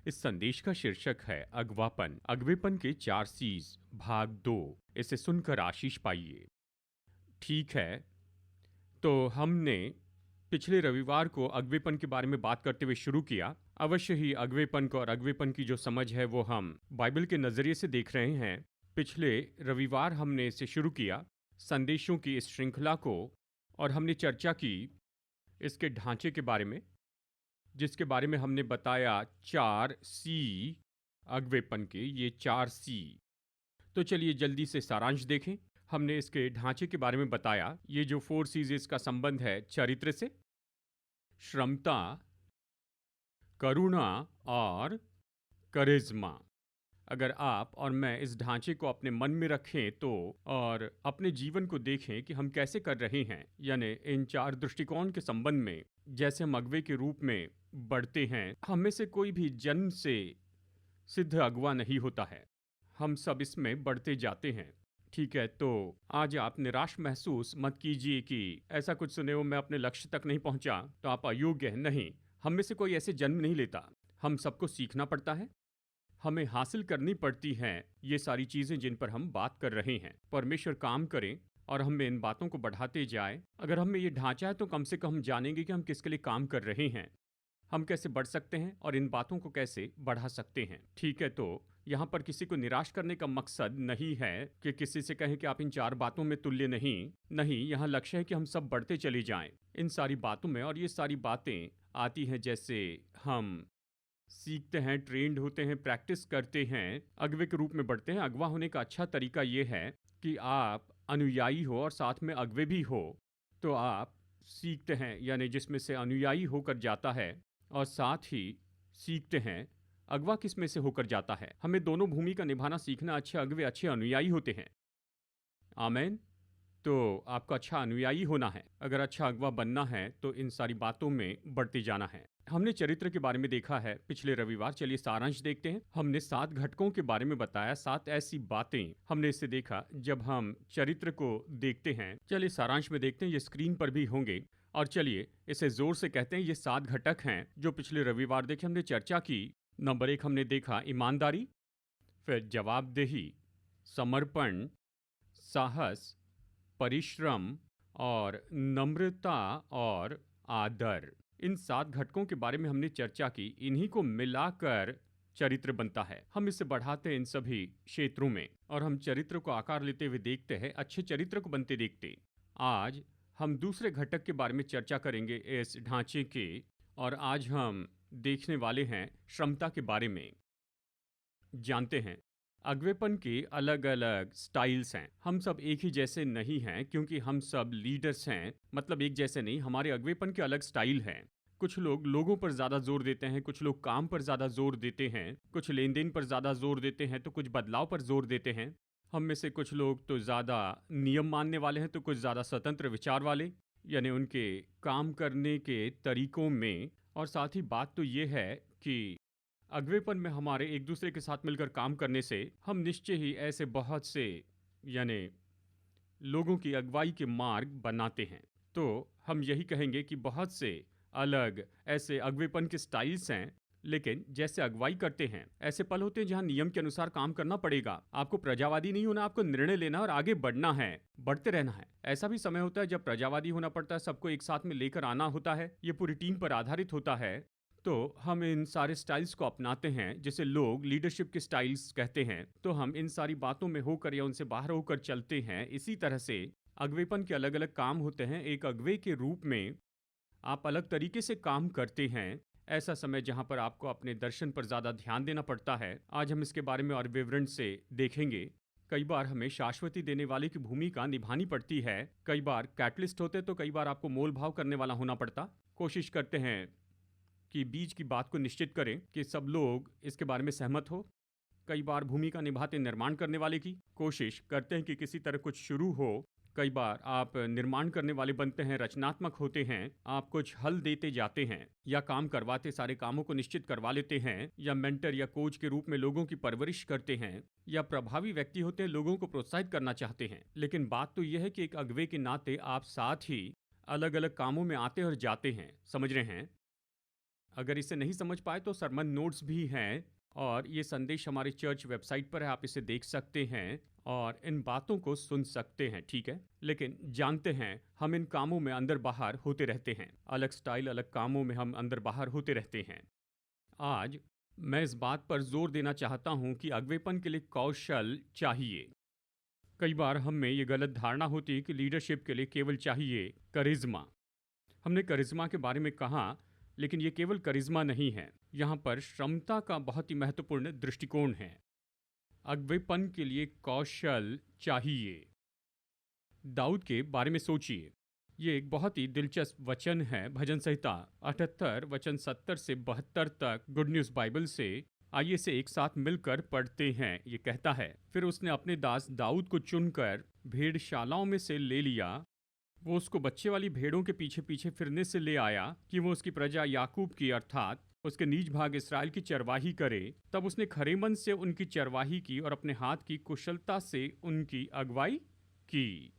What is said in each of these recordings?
इस संदेश का शीर्षक है अगवापन, अगवेपन के 4 सीज, भाग 2। इसे सुनकर आशीष पाइए। ठीक है, तो हमने पिछले रविवार को अगवेपन के बारे में बात करते हुए शुरू किया। अवश्य ही अगवेपन को और अगवेपन की जो समझ है वो हम बाइबल के नज़रिए से देख रहे हैं। पिछले रविवार हमने इसे शुरू किया, संदेशों की इस श्रृंखला को, और हमने चर्चा की इसके ढांचे के बारे में, जिसके बारे में हमने बताया 4 सी अगवेपन के, ये 4 सी। तो चलिए जल्दी से सारांश देखें। हमने इसके ढांचे के बारे में बताया, ये जो 4 सीज इसका संबंध है चरित्र से, क्षमता, करुणा और करिश्मा। अगर आप और मैं इस ढांचे को अपने मन में रखें तो, और अपने जीवन को देखें कि हम कैसे कर रहे हैं, यानी इन 4 दृष्टिकोण के संबंध में जैसे हम अगवे के रूप में बढ़ते हैं। हम में से कोई भी जन्म से सिद्ध अगवा नहीं होता है, हम सब इसमें बढ़ते जाते हैं। ठीक है, तो आज आप निराश महसूस मत कीजिए कि ऐसा कुछ सुने हो मैं अपने लक्ष्य तक नहीं पहुंचा तो आप अयोग्य हैं। नहीं, हम में से कोई ऐसे जन्म नहीं लेता। हम सबको सीखना पड़ता है, हमें हासिल करनी पड़ती हैं ये सारी चीज़ें जिन पर हम बात कर रहे हैं। परमेश्वर काम करें और हमें इन बातों को बढ़ाते जाए। अगर हमें ये ढांचा है तो कम से कम हम जानेंगे कि हम किसके लिए काम कर रहे हैं, हम कैसे बढ़ सकते हैं और इन बातों को कैसे बढ़ा सकते हैं। ठीक है, तो यहाँ पर किसी को निराश करने का मकसद नहीं है कि किसी से कहें कि आप इन 4 बातों में तुल्य नहीं, यहाँ लक्ष्य है कि हम सब बढ़ते चले जाएं इन सारी बातों में। और ये सारी बातें आती हैं जैसे हम सीखते हैं, ट्रेंड होते हैं, प्रैक्टिस करते हैं, अगवे के रूप में बढ़ते हैं। अगवा होने का अच्छा तरीका ये है कि आप अनुयायी हो और साथ में अगवे भी हो, तो आप सीखते हैं, यानी जिसमें से अनुयायी होकर जाता है और साथ ही सीखते हैं अगवा किस में से होकर जाता है। हमें दोनों भूमिका निभाना सीखना। अच्छे अगवे अच्छे अनुयायी होते हैं। आमेन। तो आपको अच्छा अनुयायी होना है। अगर अच्छा अगवा बनना है तो इन सारी बातों में बढ़ते जाना है। हमने चरित्र के बारे में देखा है पिछले रविवार। चलिए सारांश देखते हैं। हमने 7 घटकों के बारे में बताया, 7 ऐसी बातें हमने इससे देखा जब हम चरित्र को देखते हैं। चलिए सारांश में देखते हैं, ये स्क्रीन पर भी होंगे। और चलिए इसे जोर से कहते हैं, ये 7 घटक हैं जो पिछले रविवार देखे, हमने चर्चा की। नंबर 1 हमने देखा ईमानदारी, फिर जवाबदेही, समर्पण, साहस, परिश्रम और नम्रता और आदर। इन 7 घटकों के बारे में हमने चर्चा की। इन्हीं को मिलाकर चरित्र बनता है। हम इसे बढ़ाते हैं इन सभी क्षेत्रों में और हम चरित्र को आकार लेते हुए देखते हैं, अच्छे चरित्र को बनते देखते। आज हम दूसरे घटक के बारे में चर्चा करेंगे इस ढांचे के, और आज हम देखने वाले हैं क्षमता के बारे में। जानते हैं अगवेपन के अलग अलग स्टाइल्स हैं। हम सब एक ही जैसे नहीं हैं क्योंकि हम सब लीडर्स हैं, मतलब एक जैसे नहीं। हमारे अगवेपन के अलग स्टाइल हैं। कुछ लोग लोगों पर ज़्यादा जोर देते हैं, कुछ लोग काम पर ज़्यादा जोर देते हैं, कुछ लेन देन पर ज़्यादा जोर देते हैं, तो कुछ बदलाव पर जोर देते हैं। हम में से कुछ लोग तो ज़्यादा नियम मानने वाले हैं, तो कुछ ज़्यादा स्वतंत्र विचार वाले, यानी उनके काम करने के तरीकों में। और साथ ही बात तो ये है कि अगवेपन में हमारे एक दूसरे के साथ मिलकर काम करने से हम निश्चय ही ऐसे बहुत से, यानी लोगों की अगुवाई के मार्ग बनाते हैं। तो हम यही कहेंगे कि बहुत से अलग ऐसे अगवेपन के स्टाइल्स हैं, लेकिन जैसे अगुवाई करते हैं ऐसे पल होते हैं जहां नियम के अनुसार काम करना पड़ेगा। आपको प्रजावादी नहीं होना, आपको निर्णय लेना और आगे बढ़ना है, बढ़ते रहना है। ऐसा भी समय होता है जब प्रजावादी होना पड़ता है, सबको एक साथ में लेकर आना होता है, ये पूरी टीम पर आधारित होता है। तो हम इन सारे स्टाइल्स को अपनाते हैं जिसे लोग लीडरशिप के स्टाइल्स कहते हैं। तो हम इन सारी बातों में होकर या उनसे बाहर होकर चलते हैं। इसी तरह से अगवेपन के अलग अलग काम होते हैं। एक अगवे के रूप में आप अलग तरीके से काम करते हैं। ऐसा समय जहां पर आपको अपने दर्शन पर ज़्यादा ध्यान देना पड़ता है। आज हम इसके बारे में और विवरण से देखेंगे। कई बार हमें शाश्वती देने वाले की भूमिका निभानी पड़ती है। कई बार कैटलिस्ट होते तो कई बार आपको मोल भाव करने वाला होना पड़ता। कोशिश करते हैं कि बीच की बात को निश्चित करें कि सब लोग इसके बारे में सहमत हो। कई बार भूमिका निभाते निर्माण करने वाले की, कोशिश करते हैं कि किसी तरह कुछ शुरू हो। कई बार आप निर्माण करने वाले बनते हैं, रचनात्मक होते हैं, आप कुछ हल देते जाते हैं या काम करवाते सारे कामों को निश्चित करवा लेते हैं, या मेंटर या कोच के रूप में लोगों की परवरिश करते हैं, या प्रभावी व्यक्ति होते हैं, लोगों को प्रोत्साहित करना चाहते हैं। लेकिन बात तो यह है कि एक अगवे के नाते आप साथ ही अलग अलग कामों में आते और जाते हैं। समझ रहे हैं? अगर इसे नहीं समझ पाए तो सरमन नोट्स भी हैं और ये संदेश हमारी चर्च वेबसाइट पर है, आप इसे देख सकते हैं और इन बातों को सुन सकते हैं, ठीक है। लेकिन जानते हैं हम इन कामों में अंदर बाहर होते रहते हैं, अलग स्टाइल अलग कामों में हम अंदर बाहर होते रहते हैं। आज मैं इस बात पर जोर देना चाहता हूं कि अगवेपन के लिए कौशल चाहिए। कई बार हम में ये गलत धारणा होती है कि लीडरशिप के लिए केवल चाहिए करिश्मा। हमने करिश्मा के बारे में कहा, लेकिन ये केवल करिश्मा नहीं है, यहाँ पर क्षमता का बहुत ही महत्वपूर्ण दृष्टिकोण है। अगवेपन के लिए कौशल चाहिए। दाऊद के बारे में सोचिए, ये एक बहुत ही दिलचस्प वचन है। भजन संहिता 78 वचन 70 से 72 तक गुड न्यूज़ बाइबल से। आइए इसे एक साथ मिलकर पढ़ते हैं। ये कहता है, फिर उसने अपने दास दाऊद को चुनकर भेड़शालाओं में से ले लिया। वो उसको बच्चे वाली भेड़ों के पीछे पीछे फिरने से ले आया कि वो उसकी प्रजा याकूब की अर्थात उसके नीच भाग इसराइल की चरवाही करे। तब उसने खरे मन से उनकी चरवाही की और अपने हाथ की कुशलता से उनकी अगुवाई की।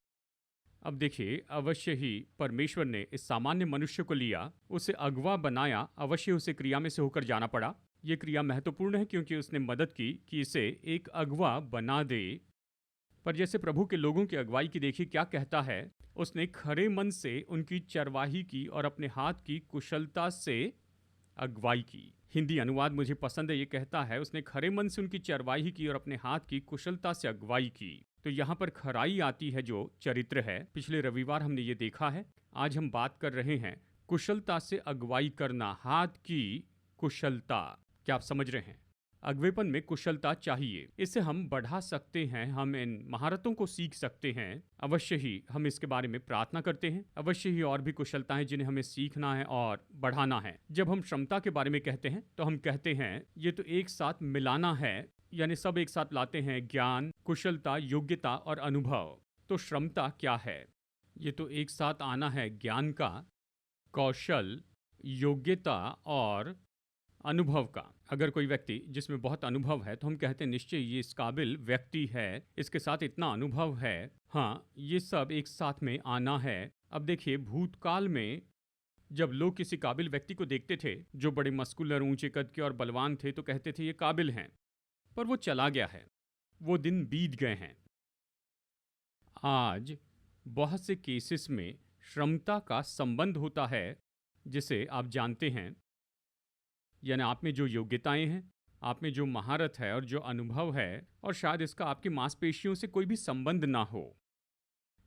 अब देखिए, अवश्य ही परमेश्वर ने इस सामान्य मनुष्य को लिया, उसे अगवा बनाया, अवश्य उसे क्रिया में से होकर जाना पड़ा। ये क्रिया महत्वपूर्ण है क्योंकि उसने मदद की कि इसे एक अगवा बना दे। पर जैसे प्रभु के लोगों की अगुवाई की देखिए क्या कहता है, उसने खरे मन से उनकी चरवाही की और अपने हाथ की कुशलता से अगुवाई की। हिंदी अनुवाद मुझे पसंद है, ये कहता है उसने खरे मन से उनकी चरवाही की और अपने हाथ की कुशलता से अगुवाई की। तो यहाँ पर खराई आती है जो चरित्र है। पिछले रविवार हमने ये देखा है। आज हम बात कर रहे हैं कुशलता से अगुवाई करना, हाथ की कुशलता। क्या आप समझ रहे हैं? अगवेपन में कुशलता चाहिए, इसे हम बढ़ा सकते हैं, हम इन महारतों को सीख सकते हैं। अवश्य ही हम इसके बारे में प्रार्थना करते हैं। अवश्य ही और भी कुशलताएं जिन्हें हमें सीखना है और बढ़ाना है। जब हम क्षमता के बारे में कहते हैं तो हम कहते हैं ये तो एक साथ मिलाना है, यानी सब एक साथ लाते हैं, ज्ञान, कुशलता, योग्यता और अनुभव। तो क्षमता क्या है? ये तो एक साथ आना है ज्ञान का, कौशल, योग्यता और अनुभव का। अगर कोई व्यक्ति जिसमें बहुत अनुभव है तो हम कहते हैं निश्चय ये इस काबिल व्यक्ति है, इसके साथ इतना अनुभव है। हाँ, ये सब एक साथ में आना है। अब देखिए, भूतकाल में जब लोग किसी काबिल व्यक्ति को देखते थे जो बड़े मस्कुलर, ऊंचे कद के और बलवान थे, तो कहते थे ये काबिल हैं। पर वो चला गया है, वो दिन बीत गए हैं। आज बहुत से केसेस में क्षमता का संबंध होता है, जिसे आप जानते हैं, यानी आप में जो योग्यताएं हैं, आप में जो महारत है और जो अनुभव है, और शायद इसका आपकी मांसपेशियों से कोई भी संबंध ना हो।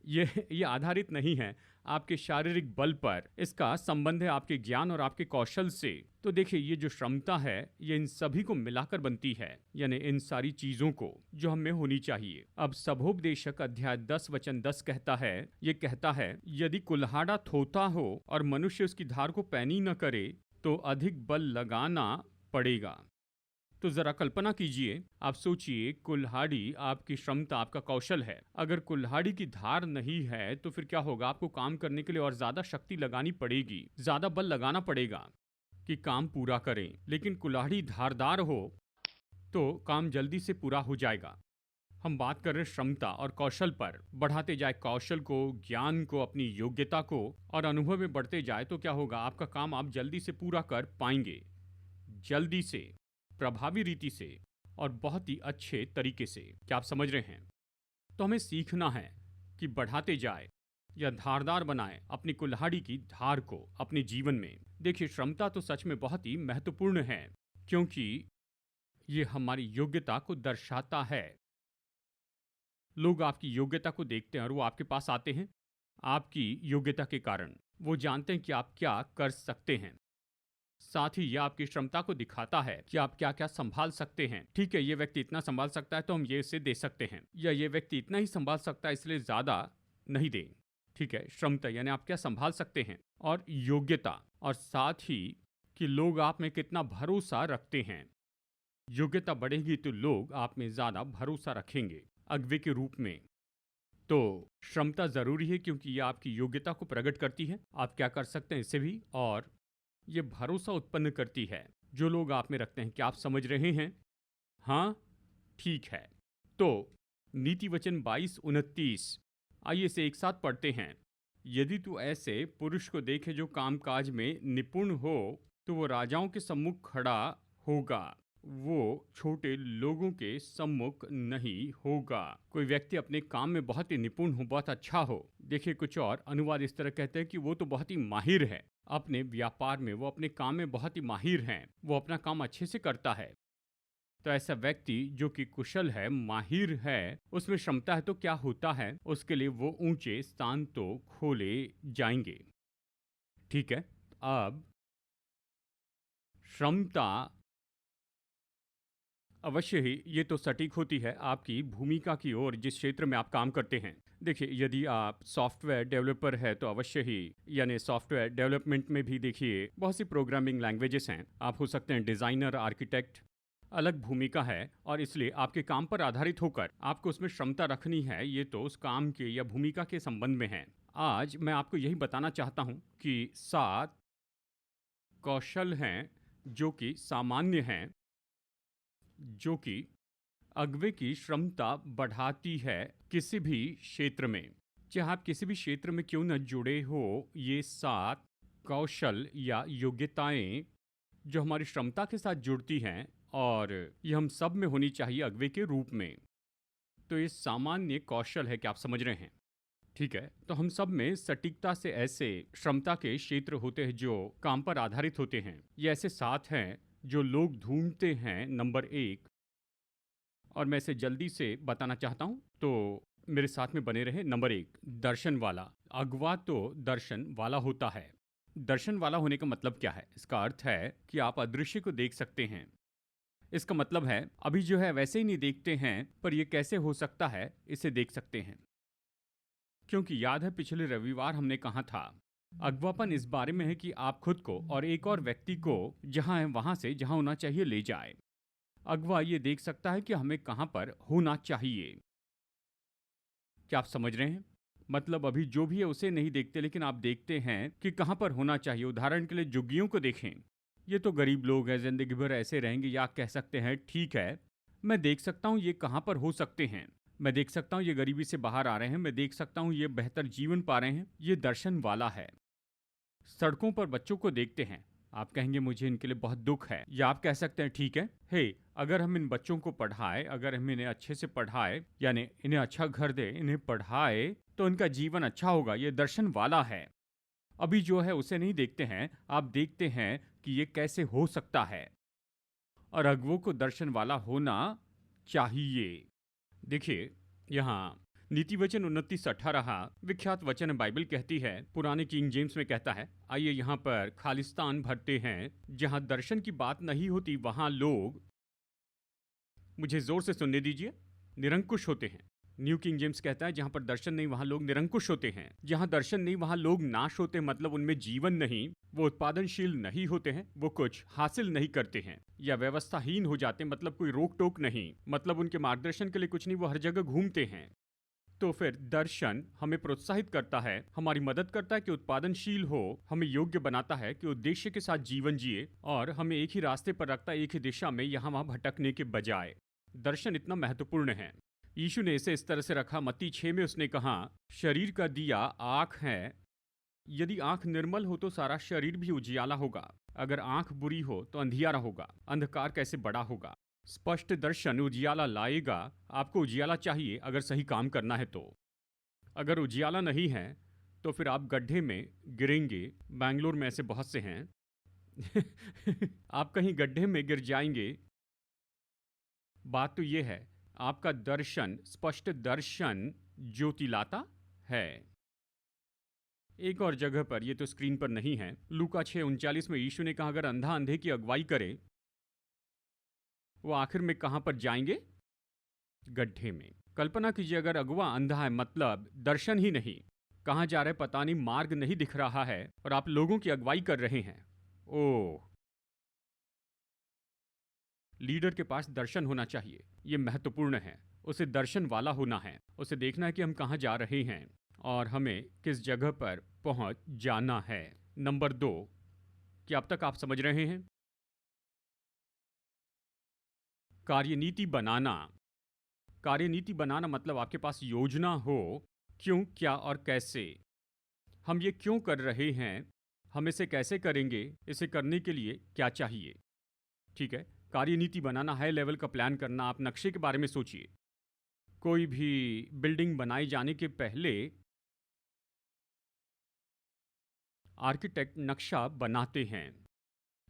ये आधारित नहीं है आपके शारीरिक बल पर, इसका संबंध है आपके ज्ञान और आपके कौशल से। तो देखिए, ये जो क्षमता है ये इन सभी को मिलाकर बनती है, यानी इन सारी चीजों को जो हमें होनी चाहिए। अब सबोपदेशक अध्याय 10 वचन 10 कहता है, ये कहता है, यदि कुल्हाड़ा थोथा हो और मनुष्य उसकी धार को पैनी न करे तो अधिक बल लगाना पड़ेगा। तो जरा कल्पना कीजिए, आप सोचिए, कुल्हाड़ी आपकी क्षमता, आपका कौशल है। अगर कुल्हाड़ी की धार नहीं है तो फिर क्या होगा? आपको काम करने के लिए और ज्यादा शक्ति लगानी पड़ेगी, ज्यादा बल लगाना पड़ेगा कि काम पूरा करें। लेकिन कुल्हाड़ी धारदार हो तो काम जल्दी से पूरा हो जाएगा। हम बात कर रहे हैं क्षमता और कौशल पर। बढ़ाते जाए कौशल को, ज्ञान को, अपनी योग्यता को और अनुभव में बढ़ते जाए तो क्या होगा? आपका काम आप जल्दी से पूरा कर पाएंगे, जल्दी से, प्रभावी रीति से और बहुत ही अच्छे तरीके से। क्या आप समझ रहे हैं? तो हमें सीखना है कि बढ़ाते जाए या धारदार बनाए अपनी कुल्हाड़ी की धार को अपने जीवन में। देखिए, क्षमता तो सच में बहुत ही महत्वपूर्ण है क्योंकि ये हमारी योग्यता को दर्शाता है। लोग आपकी योग्यता को देखते हैं और वो आपके पास आते हैं आपकी योग्यता के कारण। वो जानते हैं कि आप क्या कर सकते हैं। साथ ही यह आपकी क्षमता को दिखाता है कि आप क्या क्या संभाल सकते हैं। ठीक है, ये व्यक्ति इतना संभाल सकता है तो हम ये इसे दे सकते हैं, या ये व्यक्ति इतना ही संभाल सकता है इसलिए ज्यादा नहीं दें। ठीक है, क्षमता यानी आप क्या संभाल सकते हैं, और योग्यता, और साथ ही कि लोग आप में कितना भरोसा रखते हैं। योग्यता बढ़ेगी तो लोग आप में ज्यादा भरोसा रखेंगे अगवे के रूप में। तो क्षमता जरूरी है क्योंकि यह आपकी योग्यता को प्रकट करती है, आप क्या कर सकते हैं इसे भी, और ये भरोसा उत्पन्न करती है जो लोग आप में रखते हैं। क्या आप समझ रहे हैं? हाँ, ठीक है। तो नीति वचन 22-29, आइए इसे एक साथ पढ़ते हैं। यदि तू ऐसे पुरुष को देखे जो कामकाज में निपुण हो तो वो राजाओं के सम्मुख खड़ा होगा, वो छोटे लोगों के सम्मुख नहीं होगा। कोई व्यक्ति अपने काम में बहुत ही निपुण हो, बहुत अच्छा हो, देखिए कुछ और अनुवाद इस तरह कहते हैं कि वो तो बहुत ही माहिर है अपने व्यापार में, वो अपने काम में बहुत ही माहिर हैं, वो अपना काम अच्छे से करता है। तो ऐसा व्यक्ति जो कि कुशल है, माहिर है, उसमें क्षमता है, तो क्या होता है, उसके लिए वो ऊंचे स्थान तो खोले जाएंगे। ठीक है। अब क्षमता अवश्य ही ये तो सटीक होती है आपकी भूमिका की ओर, जिस क्षेत्र में आप काम करते हैं। देखिए, यदि आप सॉफ्टवेयर डेवलपर है तो अवश्य ही, यानी सॉफ्टवेयर डेवलपमेंट में भी देखिए बहुत सी प्रोग्रामिंग लैंग्वेजेस हैं। आप हो सकते हैं डिज़ाइनर, आर्किटेक्ट, अलग भूमिका है और इसलिए आपके काम पर आधारित होकर आपको उसमें क्षमता रखनी है। ये तो उस काम के या भूमिका के संबंध में है। आज मैं आपको यही बताना चाहता हूँ कि 7 कौशल हैं जो कि सामान्य हैं, जो कि अगवे की क्षमता बढ़ाती है किसी भी क्षेत्र में। चाहे आप किसी भी क्षेत्र में क्यों न जुड़े हो, ये 7 कौशल या योग्यताएं जो हमारी क्षमता के साथ जुड़ती हैं और ये हम सब में होनी चाहिए अगवे के रूप में। तो ये सामान्य कौशल है कि आप समझ रहे हैं। ठीक है, तो हम सब में सटीकता से ऐसे क्षमता के क्षेत्र होते हैं जो काम पर आधारित होते हैं। ये ऐसे 7 हैं जो लोग ढूंढते हैं। नंबर 1, और मैं इसे जल्दी से बताना चाहता हूं, तो मेरे साथ में बने रहे। नंबर 1, दर्शन वाला। अगवा तो दर्शन वाला होता है। दर्शन वाला होने का मतलब क्या है? इसका अर्थ है कि आप अदृश्य को देख सकते हैं। इसका मतलब है अभी जो है वैसे ही नहीं देखते हैं, पर यह कैसे हो सकता है इसे देख सकते हैं। क्योंकि याद है पिछले रविवार हमने कहा था, अगवापन इस बारे में है कि आप खुद को और एक और व्यक्ति को जहां है वहां से जहां होना चाहिए ले जाए। अगवा ये देख सकता है कि हमें कहां पर होना चाहिए। क्या आप समझ रहे हैं? मतलब अभी जो भी है उसे नहीं देखते, लेकिन आप देखते हैं कि कहां पर होना चाहिए। उदाहरण के लिए झुग्गियों को देखें। ये तो गरीब लोग हैं, जिंदगी भर ऐसे रहेंगे, या कह सकते हैं ठीक है, मैं देख सकता हूँ ये कहां पर हो सकते हैं। मैं देख सकता हूँ ये गरीबी से बाहर आ रहे हैं, मैं देख सकता हूँ ये बेहतर जीवन पा रहे हैं। ये दर्शन वाला है। सड़कों पर बच्चों को देखते हैं, आप कहेंगे मुझे इनके लिए बहुत दुख है, या आप कह सकते हैं ठीक है, हे अगर हम इन बच्चों को पढ़ाए, अगर हम इन्हें अच्छे से पढ़ाए, यानी इन्हें अच्छा घर दे, इन्हें पढ़ाए, तो इनका जीवन अच्छा होगा। ये दर्शन वाला है। अभी जो है उसे नहीं देखते हैं, आप देखते हैं कि ये कैसे हो सकता है, और अगुवों को दर्शन वाला होना चाहिए। देखिए, यहाँ नीति वचन 29:18 विख्यात वचन है, बाइबल कहती है, पुराने किंग जेम्स में कहता है, आइए यहाँ पर खालिस्तान भरते हैं। जहाँ दर्शन की बात नहीं होती वहाँ लोग, मुझे जोर से सुनने दीजिए, निरंकुश होते हैं। न्यू किंग जेम्स कहता है, जहाँ पर दर्शन नहीं वहाँ लोग निरंकुश होते हैं। जहाँ दर्शन नहीं वहाँ लोग नाश होते, मतलब उनमें जीवन नहीं, वो उत्पादनशील नहीं होते हैं, वो कुछ हासिल नहीं करते हैं, या व्यवस्थाहीन हो जाते हैं, मतलब कोई रोक टोक नहीं, मतलब उनके मार्गदर्शन के लिए कुछ नहीं, वो हर जगह घूमते हैं। तो फिर दर्शन हमें प्रोत्साहित करता है, हमारी मदद करता है कि उत्पादनशील हो, हमें योग्य बनाता है कि उद्देश्य के साथ जीवन जिए, और हमें एक ही रास्ते पर रखता है, एक ही दिशा में, यहाँ वहाँ भटकने के बजाय। दर्शन इतना महत्वपूर्ण है। यीशु ने इसे इस तरह से रखा, मत्ती 6 में उसने कहा, शरीर का दिया आँख है। यदि आँख निर्मल हो तो सारा शरीर भी उजियाला होगा। अगर आँख बुरी हो तो अंधियारा होगा, अंधकार कैसे बड़ा होगा। स्पष्ट दर्शन उजियाला लाएगा। आपको उजियाला चाहिए अगर सही काम करना है तो। अगर उजियाला नहीं है तो फिर आप गड्ढे में गिरेंगे। बैंगलोर में ऐसे बहुत से हैं। आप कहीं गड्ढे में गिर जाएंगे। बात तो ये है, आपका दर्शन, स्पष्ट दर्शन ज्योति लाता है। एक और जगह पर, ये तो स्क्रीन पर नहीं है, लूका 6:39 में यीशु ने कहा, अगर अंधा अंधे की अगुवाई करे, वो आखिर में कहां पर जाएंगे? गड्ढे में। कल्पना कीजिए, अगर अगुवा अंधा है, मतलब दर्शन ही नहीं, कहां जा रहे पता नहीं, मार्ग नहीं दिख रहा है, और आप लोगों की अगुवाई कर रहे हैं। ओह, लीडर के पास दर्शन होना चाहिए, ये महत्वपूर्ण है। उसे दर्शन वाला होना है, उसे देखना है कि हम कहां जा रहे हैं और हमें किस जगह पर पहुंच जाना है। नंबर 2, क्या अब तक आप समझ रहे हैं? कार्यनीति बनाना। कार्यनीति बनाना मतलब आपके पास योजना हो, क्यों, क्या और कैसे। हम ये क्यों कर रहे हैं, हम इसे कैसे करेंगे, इसे करने के लिए क्या चाहिए। ठीक है, कार्यनीति बनाना, हाई लेवल का प्लान करना। आप नक्शे के बारे में सोचिए। कोई भी बिल्डिंग बनाई जाने के पहले आर्किटेक्ट नक्शा बनाते हैं।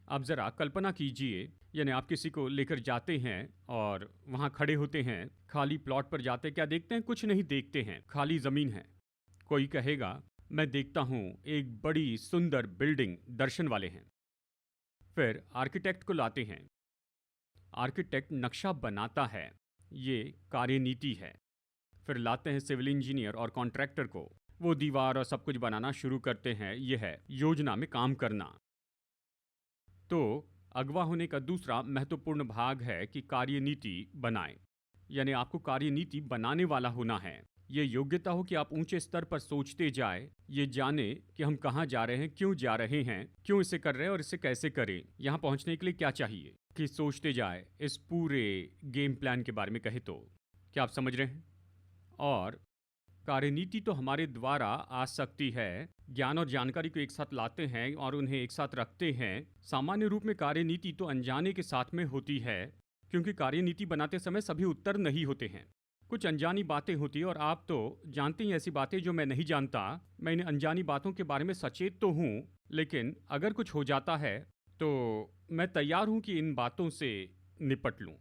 आप ज़रा कल्पना कीजिए, यानी आप किसी को लेकर जाते हैं और वहाँ खड़े होते हैं, खाली प्लॉट पर जाते, क्या देखते हैं? कुछ नहीं देखते हैं, खाली ज़मीन है। कोई कहेगा मैं देखता हूँ एक बड़ी सुंदर बिल्डिंग, दर्शन वाले हैं। फिर आर्किटेक्ट को लाते हैं, आर्किटेक्ट नक्शा बनाता है, ये कार्यनीति है। फिर लाते हैं सिविल इंजीनियर और कॉन्ट्रैक्टर को, वो दीवार और सब कुछ बनाना शुरू करते हैं, ये है योजना में काम करना। तो अगवा होने का दूसरा महत्वपूर्ण भाग है कि कार्यनीति बनाएं, यानी आपको कार्यनीति बनाने वाला होना है। ये योग्यता हो कि आप ऊंचे स्तर पर सोचते जाए, ये जाने कि हम कहाँ जा रहे हैं, क्यों जा रहे हैं, क्यों इसे कर रहे हैं और इसे कैसे करें, यहाँ पहुँचने के लिए क्या चाहिए, कि सोचते जाए इस पूरे गेम प्लान के बारे में कहे तो। क्या आप समझ रहे हैं? और कार्यनीति तो हमारे द्वारा आ सकती है, ज्ञान और जानकारी को एक साथ लाते हैं और उन्हें एक साथ रखते हैं। सामान्य रूप में कार्यनीति तो अनजाने के साथ में होती है, क्योंकि कार्यनीति बनाते समय सभी उत्तर नहीं होते हैं, कुछ अनजानी बातें होती हैं। और आप तो जानते हैं ऐसी बातें जो मैं नहीं जानता, मैं इन अनजानी बातों के बारे में सचेत तो हूँ, लेकिन अगर कुछ हो जाता है तो मैं तैयार हूँ कि इन बातों से निपट लूँ।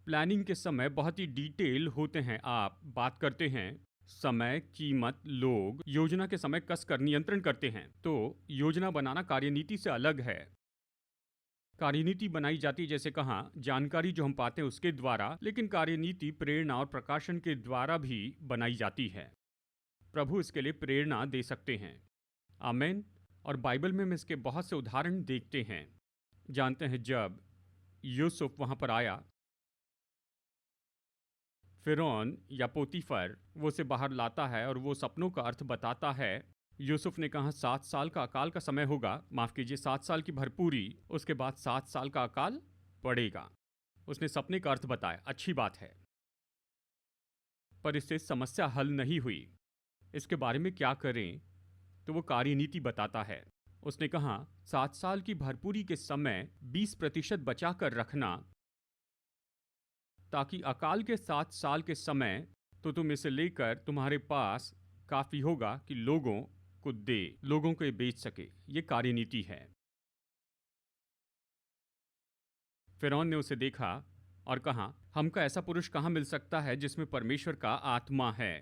प्लानिंग के समय बहुत ही डिटेल होते हैं, आप बात करते हैं, समय, कीमत, लोग, योजना के समय कसकर नियंत्रण करते हैं। तो योजना बनाना कार्यनीति से अलग है। कार्यनीति बनाई जाती है, जैसे कहा, जानकारी जो हम पाते हैं उसके द्वारा, लेकिन कार्यनीति प्रेरणा और प्रकाशन के द्वारा भी बनाई जाती है। प्रभु इसके लिए प्रेरणा दे सकते हैं। आमेन। और बाइबल में हम इसके बहुत से उदाहरण देखते हैं। जानते हैं जब यूसुफ वहां पर आया, फिरौन या पोतीफर वो उसे बाहर लाता है और वो सपनों का अर्थ बताता है। यूसुफ ने कहा 7 साल का अकाल का समय होगा, माफ़ कीजिए 7 साल की भरपूरी, उसके बाद 7 साल का अकाल पड़ेगा। उसने सपने का अर्थ बताया, अच्छी बात है, पर इससे समस्या हल नहीं हुई। इसके बारे में क्या करें? तो वो कार्यनीति बताता है। उसने कहा 7 साल की भरपूरी के समय 20% बचा कर रखना, ताकि अकाल के 7 साल के समय तो तुम इसे लेकर तुम्हारे पास काफ़ी होगा कि लोगों को दे, लोगों को ये बेच सके। ये कार्यनीति है। फिरौन ने उसे देखा और कहा हमको ऐसा पुरुष कहाँ मिल सकता है जिसमें परमेश्वर का आत्मा है।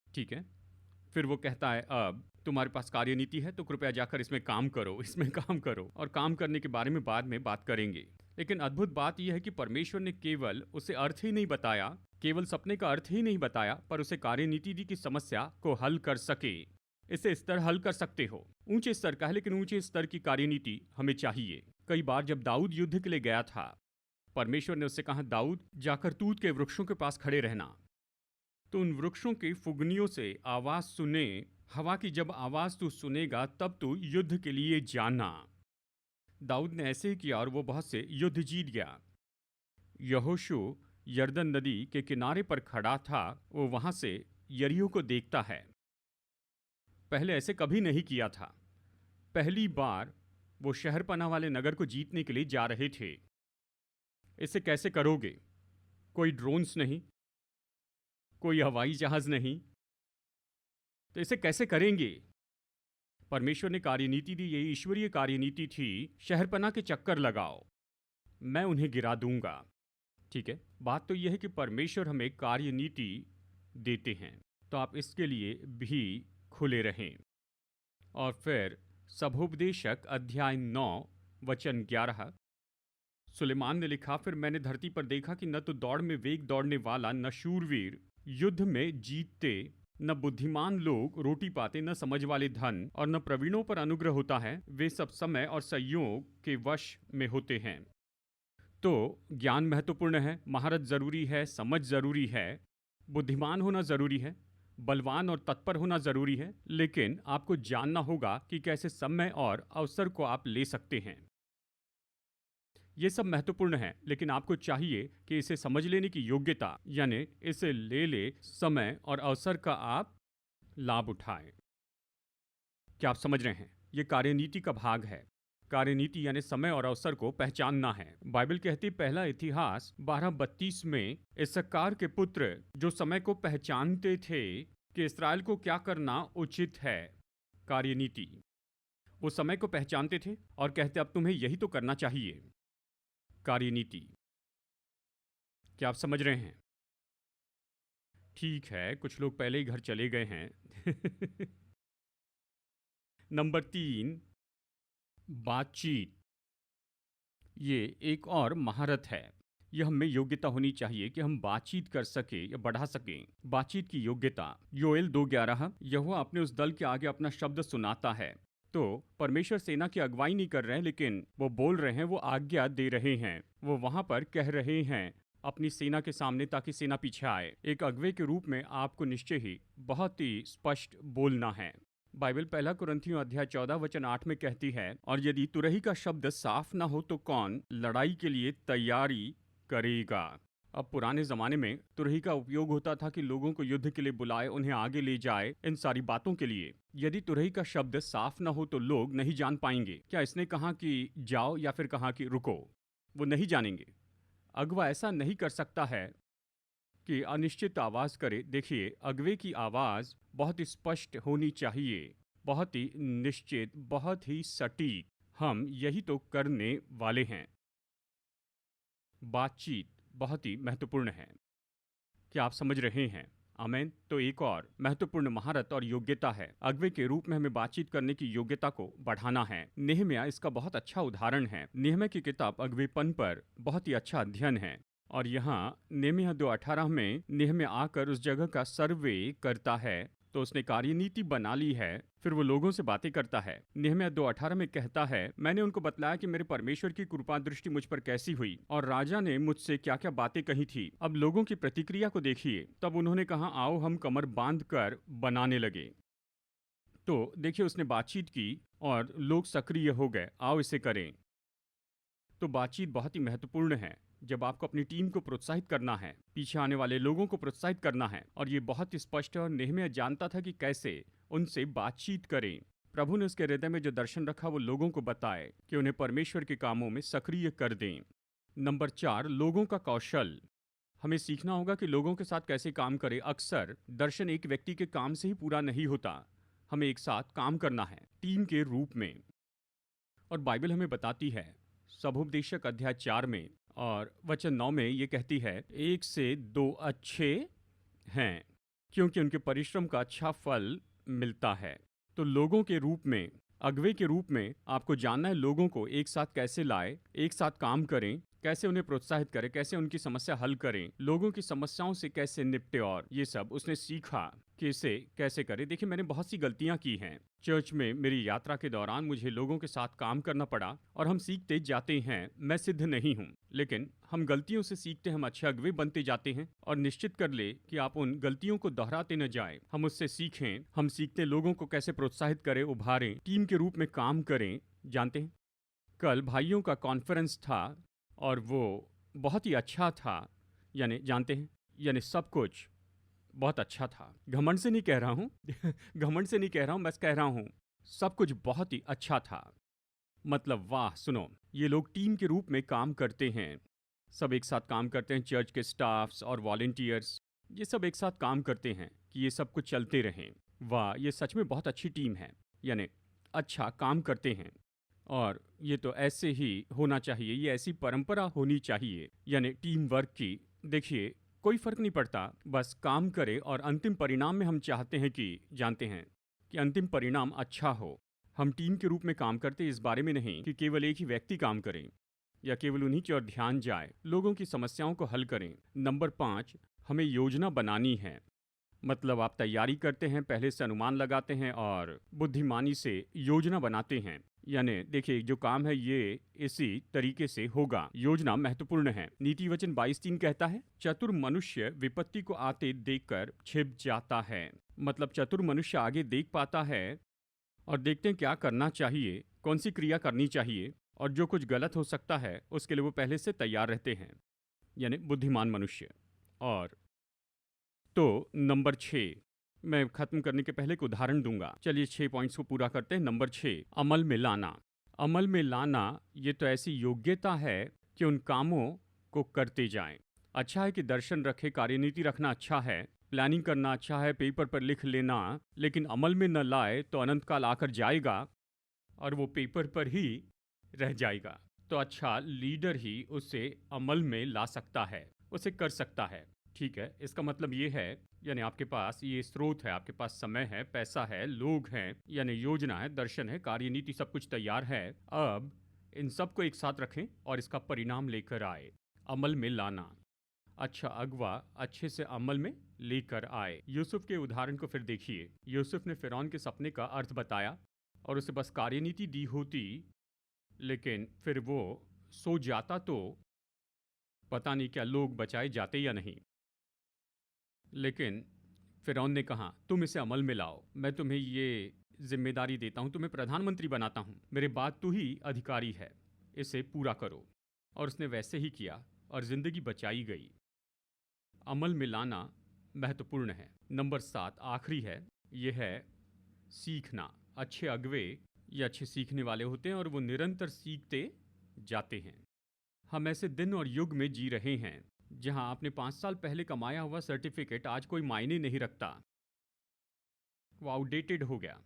ठीक है, फिर वो कहता है अब तुम्हारे पास कार्यनीति है तो कृपया जाकर इसमें काम करो, इसमें काम करो, और काम करने के बारे में बाद में बात करेंगे। लेकिन अद्भुत बात यह है कि परमेश्वर ने केवल उसे अर्थ ही नहीं बताया, केवल सपने का अर्थ ही नहीं बताया, पर उसे कार्यनीति दी कि समस्या को हल कर सके। इसे स्तर हल कर सकते हो, ऊंचे स्तर का है, लेकिन ऊंचे स्तर की कार्यनीति हमें चाहिए। कई बार जब दाऊद युद्ध के लिए गया था, परमेश्वर ने उससे कहा दाऊद जाकर तूत के वृक्षों के पास खड़े रहना, तो उन वृक्षों की फुगनियों से आवाज सुने, हवा की जब आवाज तू सुनेगा तब तू युद्ध के लिए जाना। दाऊद ने ऐसे ही किया और वो बहुत से युद्ध जीत गया। यहोशू यर्दन नदी के किनारे पर खड़ा था, वो वहां से यरीहो को देखता है। पहले ऐसे कभी नहीं किया था, पहली बार वो शहरपनाह वाले नगर को जीतने के लिए जा रहे थे। इसे कैसे करोगे? कोई ड्रोन्स नहीं, कोई हवाई जहाज नहीं, तो इसे कैसे करेंगे? परमेश्वर ने कार्यनीति दी, ये ईश्वरीय कार्यनीति थी, शहरपनाह के चक्कर लगाओ, मैं उन्हें गिरा दूंगा। ठीक है, बात तो यह है कि परमेश्वर हमें कार्यनीति देते हैं, तो आप इसके लिए भी खुले रहें। और फिर सभोपदेशक अध्याय 9 वचन 11, सुलेमान ने लिखा, फिर मैंने धरती पर देखा कि न तो दौड़ में वेग दौड़ने वाला, न शूरवीर युद्ध में जीतते, न बुद्धिमान लोग रोटी पाते, न समझ वाले धन, और न प्रवीणों पर अनुग्रह होता है, वे सब समय और संयोग के वश में होते हैं। तो ज्ञान महत्वपूर्ण है, महारत जरूरी है, समझ जरूरी है, बुद्धिमान होना जरूरी है, बलवान और तत्पर होना जरूरी है, लेकिन आपको जानना होगा कि कैसे समय और अवसर को आप ले सकते हैं। ये सब महत्वपूर्ण है, लेकिन आपको चाहिए कि इसे समझ लेने की योग्यता, यानी इसे ले समय और अवसर का आप लाभ उठाएं। क्या आप समझ रहे हैं? ये कार्यनीति का भाग है। कार्यनीति यानी समय और अवसर को पहचानना है। बाइबल कहती पहला इतिहास 12:32 में इस्साकार के पुत्र जो समय को पहचानते थे कि इस्राएल को क्या करना उचित है, कार्यनीति, वो समय को पहचानते थे और कहते अब तुम्हें यही तो करना चाहिए, कार्यनीति। क्या आप समझ रहे हैं? ठीक है, कुछ लोग पहले ही घर चले गए हैं। नंबर 3, बातचीत। ये एक और महारत है। यह हमें योग्यता होनी चाहिए कि हम बातचीत कर सके या बढ़ा सकें। बातचीत की योग्यता। योएल 2:11, यहोवा अपने उस दल के आगे अपना शब्द सुनाता है। तो परमेश्वर सेना की अगुवाई नहीं कर रहे हैं, लेकिन वो बोल रहे हैं, वो आज्ञा दे रहे हैं, वो वहां पर कह रहे हैं अपनी सेना के सामने ताकि सेना पीछे आए। एक अगुवे के रूप में आपको निश्चय ही बहुत ही स्पष्ट बोलना है। बाइबल पहला कुरिन्थियों अध्याय 14 वचन 8 में कहती है, और यदि तुरही का शब्द साफ ना हो तो कौन लड़ाई के लिए तैयारी करेगा। अब पुराने जमाने में तुरही का उपयोग होता था कि लोगों को युद्ध के लिए बुलाए, उन्हें आगे ले जाए, इन सारी बातों के लिए। यदि तुरही का शब्द साफ ना हो तो लोग नहीं जान पाएंगे क्या इसने कहा कि जाओ या फिर कहा कि रुको, वो नहीं जानेंगे। अगवा ऐसा नहीं कर सकता है कि अनिश्चित आवाज करे। देखिए, अगवे की आवाज बहुत ही स्पष्ट होनी चाहिए, बहुत ही निश्चित, बहुत ही सटीक। हम यही तो करने वाले हैं। बातचीत बहुत ही महत्वपूर्ण है। क्या आप समझ रहे हैं? आमीन। तो एक और महत्वपूर्ण महारत और योग्यता है। अगवे के रूप में हमें बातचीत करने की योग्यता को बढ़ाना है। नेहम्याह इसका बहुत अच्छा उदाहरण है। नेहम्याह की किताब अगवेपन पर बहुत ही अच्छा अध्ययन है। और यहाँ नेहम्याह 2:18 में नेहम्याह आकर उस जगह का सर्वे करता है। तो उसने कार्यनीति बना ली है, फिर वो लोगों से बातें करता है। नेहम्याह 2:18 में कहता है, मैंने उनको बतलाया कि मेरे परमेश्वर की कृपा दृष्टि मुझ पर कैसी हुई और राजा ने मुझसे क्या क्या बातें कही थी। अब लोगों की प्रतिक्रिया को देखिए। तब उन्होंने कहा, आओ हम कमर बांध कर बनाने लगे। तो देखिए, उसने बातचीत की और लोग सक्रिय हो गए, आओ इसे करें। तो बातचीत बहुत ही महत्वपूर्ण है। जब आपको अपनी टीम को प्रोत्साहित करना है, पीछे आने वाले लोगों को प्रोत्साहित करना है, और ये बहुत ही स्पष्ट है। और नेहम्याह जानता था कि कैसे उनसे बातचीत करें। प्रभु ने उसके हृदय में जो दर्शन रखा वो लोगों को बताए कि उन्हें परमेश्वर के कामों में सक्रिय कर दें। नंबर 4, लोगों का कौशल। हमें सीखना होगा कि लोगों के साथ कैसे काम करें। अक्सर दर्शन एक व्यक्ति के काम से ही पूरा नहीं होता, हमें एक साथ काम करना है टीम के रूप में। और बाइबल हमें बताती है सबोपदेशक अध्याय 4 में और वचन 9 में ये कहती है, 1 से 2 अच्छे हैं क्योंकि उनके परिश्रम का अच्छा फल मिलता है। तो लोगों के रूप में, अगुवे के रूप में आपको जानना है लोगों को एक साथ कैसे लाए, एक साथ काम करें, कैसे उन्हें प्रोत्साहित करें, कैसे उनकी समस्या हल करें, लोगों की समस्याओं से कैसे निपटे। और ये सब उसने सीखा कि इसे कैसे करें। देखिए, मैंने बहुत सी गलतियां की हैं चर्च में। मेरी यात्रा के दौरान मुझे लोगों के साथ काम करना पड़ा और हम सीखते जाते हैं। मैं सिद्ध नहीं हूँ, लेकिन हम गलतियों से सीखते, हम अच्छे अगुवे बनते जाते हैं। और निश्चित कर ले कि आप उन गलतियों को दोहराते न जाएं, हम उससे सीखें। हम सीखते लोगों को कैसे प्रोत्साहित करें, उभारें, टीम के रूप में काम करें। जानते हैं, कल भाइयों का कॉन्फ्रेंस था और वो बहुत ही अच्छा था। यानी जानते हैं, यानी सब कुछ बहुत अच्छा था। घमंड से नहीं कह रहा हूँ घमंड से नहीं कह रहा हूँ, बस कह रहा हूँ सब कुछ बहुत ही अच्छा था। मतलब वाह, सुनो, ये लोग टीम के रूप में काम करते हैं, सब एक साथ काम करते हैं। चर्च के स्टाफ्स और वॉलंटियर्स, ये सब एक साथ काम करते हैं कि ये सब कुछ चलते रहें। वाह, ये सच में बहुत अच्छी टीम है, यानी अच्छा काम करते हैं। और ये तो ऐसे ही होना चाहिए, ये ऐसी परंपरा होनी चाहिए, यानी टीम वर्क की। देखिए, कोई फर्क नहीं पड़ता, बस काम करे। और अंतिम परिणाम में हम चाहते हैं कि, जानते हैं, कि अंतिम परिणाम अच्छा हो। हम टीम के रूप में काम करते इस बारे में नहीं कि केवल एक ही व्यक्ति काम करे या केवल उन्हीं की ओर ध्यान जाए, लोगों की समस्याओं को हल करें। नंबर 5, हमें योजना बनानी है। मतलब आप तैयारी करते हैं, पहले से अनुमान लगाते हैं और बुद्धिमानी से योजना बनाते हैं। यानी देखिए, जो काम है ये इसी तरीके से होगा। योजना महत्वपूर्ण है। नीति वचन 22:3 कहता है, चतुर मनुष्य विपत्ति को आते देखकर छिप जाता है। मतलब चतुर मनुष्य आगे देख पाता है और देखते हैं क्या करना चाहिए, कौन सी क्रिया करनी चाहिए, और जो कुछ गलत हो सकता है उसके लिए वो पहले से तैयार रहते हैं, यानी बुद्धिमान मनुष्य। और तो नंबर 6, मैं खत्म करने के पहले एक उदाहरण दूंगा। चलिए 6 पॉइंट्स को पूरा करते हैं। नंबर 6, अमल में लाना। अमल में लाना ये तो ऐसी योग्यता है कि उन कामों को करते जाएं। अच्छा है कि दर्शन रखे, कार्यनीति रखना अच्छा है, प्लानिंग करना अच्छा है, पेपर पर लिख लेना, लेकिन अमल में न लाए तो अनंत काल आकर जाएगा और वो पेपर पर ही रह जाएगा। तो अच्छा लीडर ही उसे अमल में ला सकता है, उसे कर सकता है। ठीक है, इसका मतलब ये है, यानी आपके पास ये स्रोत है, आपके पास समय है, पैसा है, लोग हैं, यानी योजना है, दर्शन है, कार्यनीति, सब कुछ तैयार है। अब इन सबको एक साथ रखें और इसका परिणाम लेकर आए, अमल में लाना। अच्छा अगवा अच्छे से अमल में लेकर आए। यूसुफ के उदाहरण को फिर देखिए। यूसुफ ने फिरौन के सपने का अर्थ बताया और उसे बस कार्यनीति दी होती, लेकिन फिर वो सो जाता तो पता नहीं क्या लोग बचाए जाते या नहीं। लेकिन फिरौन ने कहा तुम इसे अमल में लाओ, मैं तुम्हें ये जिम्मेदारी देता हूँ, तुम्हें प्रधानमंत्री बनाता हूँ, मेरे बाद तू ही अधिकारी है, इसे पूरा करो। और उसने वैसे ही किया और जिंदगी बचाई गई। अमल में लाना महत्वपूर्ण है। नंबर 7 आखिरी है, यह है सीखना। अच्छे अगवे ये अच्छे सीखने वाले होते हैं और वो निरंतर सीखते जाते हैं। हम ऐसे दिन और युग में जी रहे हैं जहां आपने 5 साल पहले कमाया हुआ सर्टिफिकेट आज कोई मायने नहीं रखता, वो आउटडेटेड हो गया।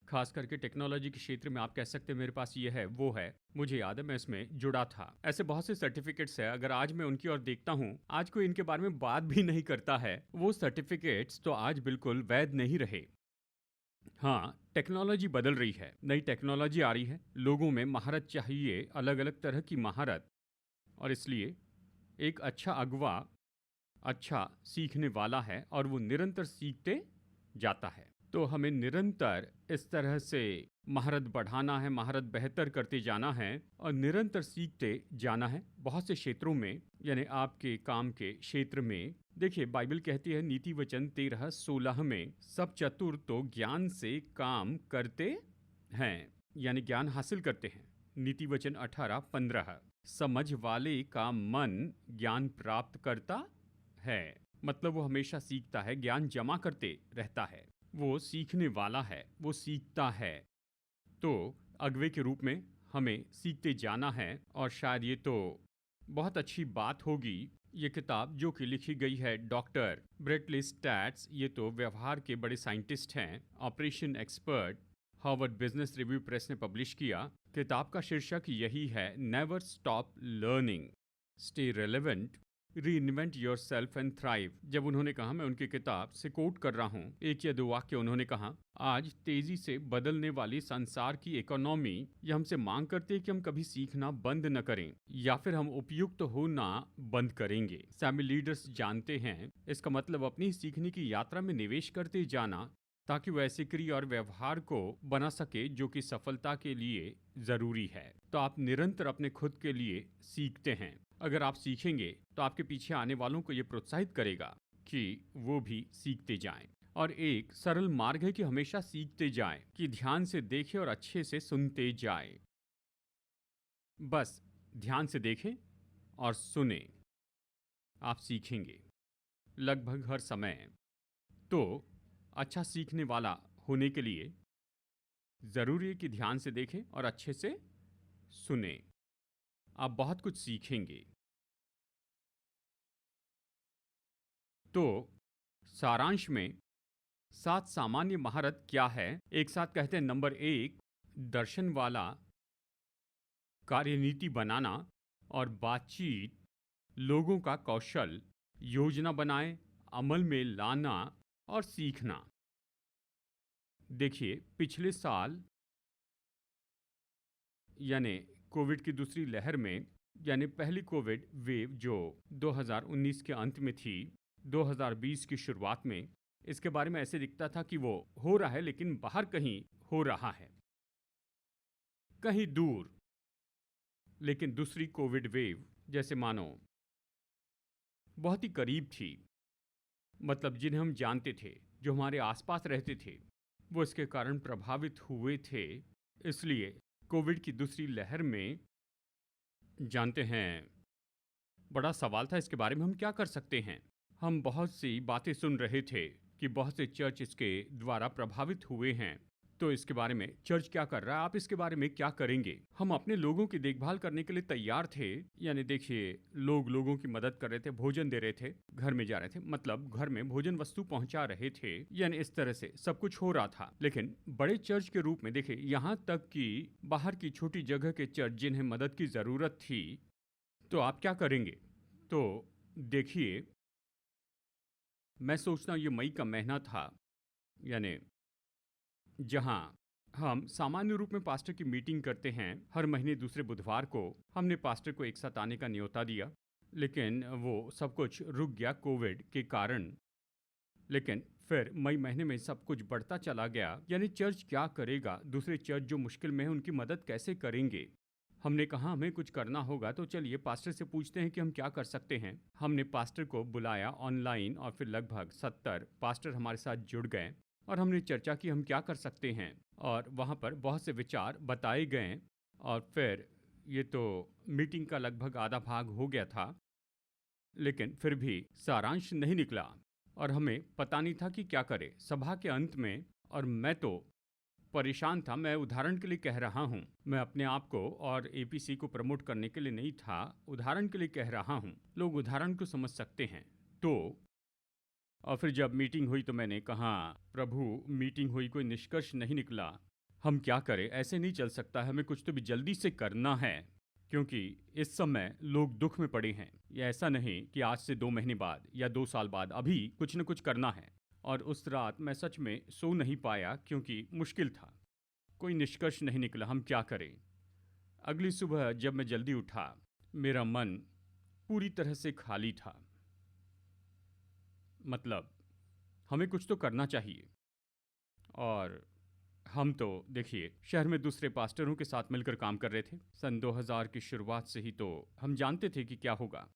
खास करके टेक्नोलॉजी के क्षेत्र में आप कह सकते हैं मेरे पास ये है, वो है, मुझे याद है मैं इसमें जुड़ा था। ऐसे बहुत से सर्टिफिकेट्स है, अगर आज मैं उनकी ओर देखता हूँ, आज कोई इनके बारे में बात भी नहीं करता है। वो सर्टिफिकेट्स तो आज बिल्कुल वैध नहीं रहे। हाँ, टेक्नोलॉजी बदल रही है, नई टेक्नोलॉजी आ रही है, लोगों में महारत चाहिए, अलग अलग तरह की महारत, और इसलिए एक अच्छा अगवा अच्छा सीखने वाला है और वो निरंतर सीखते जाता है। तो हमें निरंतर इस तरह से महारत बढ़ाना है, महारत बेहतर करते जाना है और निरंतर सीखते जाना है। बहुत से क्षेत्रों में, यानी आपके काम के क्षेत्र में, देखिए बाइबल कहती है नीति वचन 13:16 में, सब चतुर तो ज्ञान से काम करते हैं, यानी ज्ञान हासिल करते हैं। नीति वचन 18:15, समझ वाले का मन ज्ञान प्राप्त करता है। मतलब वो हमेशा सीखता है, ज्ञान जमा करते रहता है, वो सीखने वाला है, वो सीखता है। तो अगवे के रूप में हमें सीखते जाना है। और शायद ये तो बहुत अच्छी बात होगी, ये किताब जो कि लिखी गई है डॉक्टर ब्रेट लिस्टैट्स, ये तो व्यवहार के बड़े साइंटिस्ट हैं, operation expert, Harvard business review press ने पब्लिश किया। किताब का शीर्षक यही है, never stop learning, stay relevant, reinvent yourself and thrive. जब उन्होंने कहा, मैं उनकी किताब से कोट कर रहा हूँ, एक या दो वाक्य उन्होंने कहा, आज तेजी से बदलने वाली संसार की इकोनॉमी ये हमसे मांग करती है कि हम कभी सीखना बंद न करें या फिर हम उपयुक्त होना बंद करेंगे। सैमी लीडर्स जानते हैं, इसका मतलब अपनी सीखने की यात्रा में निवेश करते जाना, ताकि वह ऐसे क्रिया और व्यवहार को बना सके जो कि सफलता के लिए जरूरी है। तो आप निरंतर अपने खुद के लिए सीखते हैं। अगर आप सीखेंगे तो आपके पीछे आने वालों को यह प्रोत्साहित करेगा कि वो भी सीखते जाएं। और एक सरल मार्ग है कि हमेशा सीखते जाएं, कि ध्यान से देखें और अच्छे से सुनते जाएं। बस ध्यान से देखें और सुने, आप सीखेंगे लगभग हर समय। तो अच्छा सीखने वाला होने के लिए जरूरी है कि ध्यान से देखें और अच्छे से सुने, आप बहुत कुछ सीखेंगे। तो सारांश में 7 सामान्य महारत क्या है, एक साथ कहते हैं। नंबर 1, दर्शन वाला, कार्यनीति बनाना और बातचीत, लोगों का कौशल, योजना बनाएं, अमल में लाना और सीखना। देखिए पिछले साल यानी कोविड की दूसरी लहर में, यानी पहली कोविड वेव जो 2019 के अंत में थी, 2020 की शुरुआत में, इसके बारे में ऐसे दिखता था कि वो हो रहा है, लेकिन बाहर कहीं हो रहा है, कहीं दूर। लेकिन दूसरी कोविड वेव जैसे मानो बहुत ही करीब थी। मतलब जिन्हें हम जानते थे, जो हमारे आसपास रहते थे, वो इसके कारण प्रभावित हुए थे। इसलिए कोविड की दूसरी लहर में, जानते हैं, बड़ा सवाल था इसके बारे में हम क्या कर सकते हैं। हम बहुत सी बातें सुन रहे थे, कि बहुत से चर्च इसके द्वारा प्रभावित हुए हैं। तो इसके बारे में चर्च क्या कर रहा है, आप इसके बारे में क्या करेंगे? हम अपने लोगों की देखभाल करने के लिए तैयार थे। यानी देखिए, लोग लोगों की मदद कर रहे थे, भोजन दे रहे थे, घर में जा रहे थे, मतलब घर में भोजन वस्तु पहुंचा रहे थे। यानी इस तरह से सब कुछ हो रहा था। लेकिन बड़े चर्च के रूप में देखिए, यहाँ तक कि बाहर की छोटी जगह के चर्च जिन्हें मदद की जरूरत थी, तो आप क्या करेंगे? तो देखिए, मैं सोचता हूँ ये मई का महीना था, यानी जहाँ हम सामान्य रूप में पास्टर की मीटिंग करते हैं हर महीने दूसरे बुधवार को। हमने पास्टर को एक साथ आने का न्योता दिया, लेकिन वो सब कुछ रुक गया कोविड के कारण। लेकिन फिर मई महीने में सब कुछ बढ़ता चला गया। यानी चर्च क्या करेगा? दूसरे चर्च जो मुश्किल में है उनकी मदद कैसे करेंगे? हमने कहा हमें कुछ करना होगा, तो चलिए पास्टर से पूछते हैं कि हम क्या कर सकते हैं। हमने पास्टर को बुलाया ऑनलाइन और फिर लगभग 70 पास्टर हमारे साथ जुड़ गए और हमने चर्चा की हम क्या कर सकते हैं। और वहाँ पर बहुत से विचार बताए गए और फिर ये तो मीटिंग का लगभग आधा भाग हो गया था, लेकिन फिर भी सारांश नहीं निकला और हमें पता नहीं था कि क्या करें सभा के अंत में। और मैं तो परेशान था। मैं उदाहरण के लिए कह रहा हूँ, मैं अपने आप को और एपीसी को प्रमोट करने के लिए नहीं था, उदाहरण के लिए कह रहा हूँ। लोग उदाहरण को समझ सकते हैं। तो और फिर जब मीटिंग हुई तो मैंने कहा, प्रभु मीटिंग हुई, कोई निष्कर्ष नहीं निकला, हम क्या करें? ऐसे नहीं चल सकता है, हमें कुछ तो भी जल्दी से करना है, क्योंकि इस समय लोग दुख में पड़े हैं। या ऐसा नहीं कि आज से 2 महीने बाद या 2 साल बाद, अभी कुछ न कुछ करना है। और उस रात मैं सच में सो नहीं पाया क्योंकि मुश्किल था, कोई निष्कर्ष नहीं निकला, हम क्या करें। अगली सुबह जब मैं जल्दी उठा, मेरा मन पूरी तरह से खाली था। मतलब हमें कुछ तो करना चाहिए। और हम तो देखिए शहर में दूसरे पास्टरों के साथ मिलकर काम कर रहे थे। सन 2000 की शुरुआत से ही तो हम जानते थे कि क्या होगा।